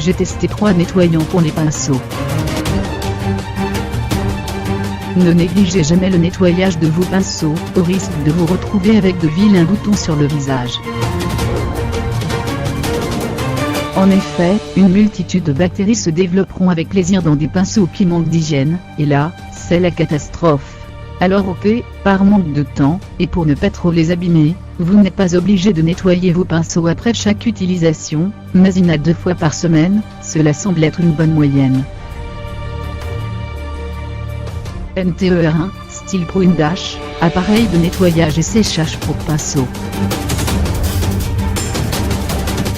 j'ai testé 3 nettoyants pour les pinceaux. Ne négligez jamais le nettoyage de vos pinceaux, au risque de vous retrouver avec de vilains boutons sur le visage. En effet, une multitude de bactéries se développeront avec plaisir dans des pinceaux qui manquent d'hygiène, et là, c'est la catastrophe. Alors par manque de temps, et pour ne pas trop les abîmer, vous n'êtes pas obligé de nettoyer vos pinceaux après chaque utilisation, mais 1 à 2 fois par semaine, cela semble être une bonne moyenne. NTER1, Steel Pro Indash, appareil de nettoyage et séchage pour pinceaux.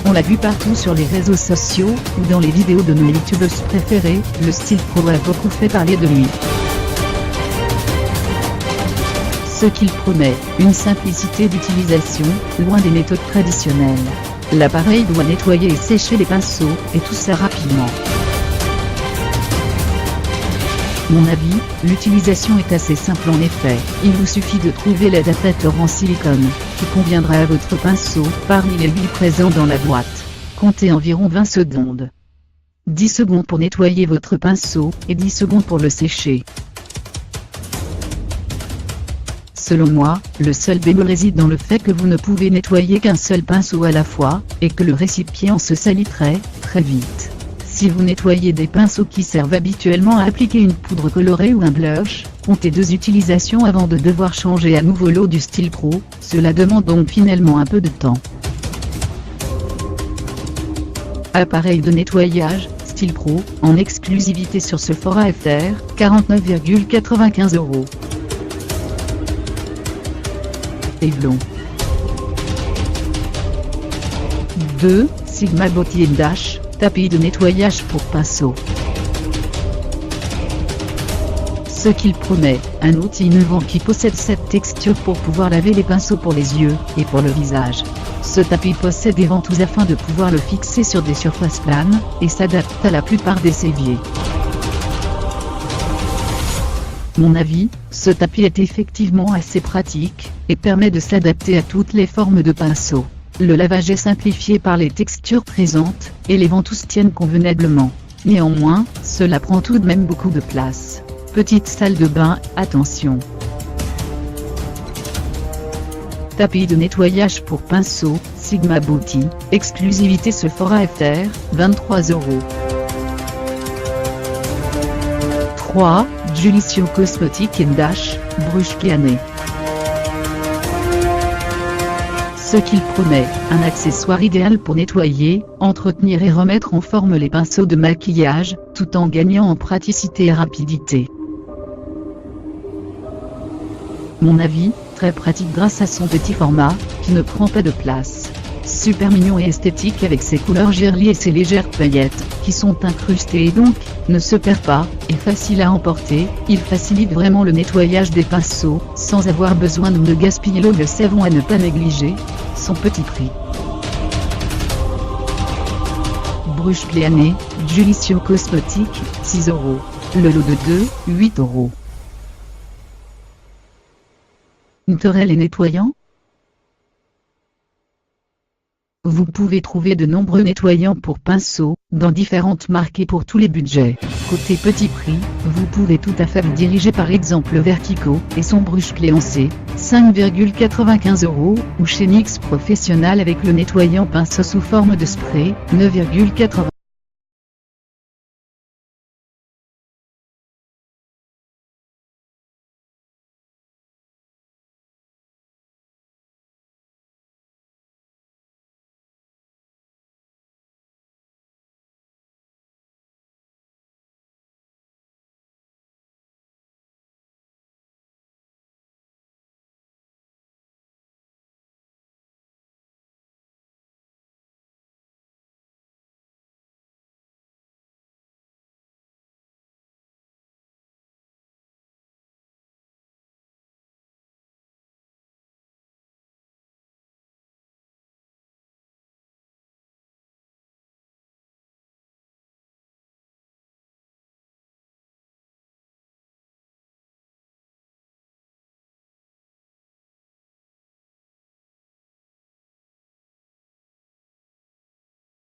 On l'a vu partout sur les réseaux sociaux, ou dans les vidéos de nos youtubeuses préférées, le Steel Pro a beaucoup fait parler de lui. Ce qu'il promet, une simplicité d'utilisation, loin des méthodes traditionnelles. L'appareil doit nettoyer et sécher les pinceaux, et tout ça rapidement. Mon avis, l'utilisation est assez simple en effet, il vous suffit de trouver l'adaptateur en silicone, qui conviendra à votre pinceau, parmi les 8 présents dans la boîte. Comptez environ 20 secondes. 10 secondes pour nettoyer votre pinceau, et 10 secondes pour le sécher. Selon moi, le seul bémol réside dans le fait que vous ne pouvez nettoyer qu'un seul pinceau à la fois, et que le récipient se salit très vite. Si vous nettoyez des pinceaux qui servent habituellement à appliquer une poudre colorée ou un blush, comptez 2 utilisations avant de devoir changer à nouveau l'eau du Steel Pro, cela demande donc finalement un peu de temps. Appareil de nettoyage, Steel Pro, en exclusivité sur Sephora FR, 49,95 €. Evlon. 2. Sigma Beauty Dash, tapis de nettoyage pour pinceaux. Ce qu'il promet, un outil innovant qui possède cette texture pour pouvoir laver les pinceaux pour les yeux, et pour le visage. Ce tapis possède des ventouses afin de pouvoir le fixer sur des surfaces planes, et s'adapte à la plupart des éviers. Mon avis, ce tapis est effectivement assez pratique, et permet de s'adapter à toutes les formes de pinceaux. Le lavage est simplifié par les textures présentes, et les ventouses tiennent convenablement. Néanmoins, cela prend tout de même beaucoup de place. Petite salle de bain, attention. Tapis de nettoyage pour pinceaux, Sigma Beauty, exclusivité Sephora FR, 23 €. 3. Julicio Cosmetics Dash, Brush Piané. Ce qu'il promet, un accessoire idéal pour nettoyer, entretenir et remettre en forme les pinceaux de maquillage, tout en gagnant en praticité et rapidité. Mon avis, très pratique grâce à son petit format, qui ne prend pas de place. Super mignon et esthétique avec ses couleurs girly et ses légères paillettes, qui sont incrustées et donc, ne se perd pas, et facile à emporter, il facilite vraiment le nettoyage des pinceaux, sans avoir besoin de gaspiller l'eau de savon à ne pas négliger. Son petit prix. Brush Piané, Julicio Cosmetics, 6 €. Le lot de 2, 8 €. Naturel et nettoyant. Vous pouvez trouver de nombreux nettoyants pour pinceaux, dans différentes marques et pour tous les budgets. Côté petit prix, vous pouvez tout à fait vous diriger par exemple Vertico et son Brush Cléancé, 5,95 €, ou chez NYX Professional avec le nettoyant pinceau sous forme de spray, 9,80 €.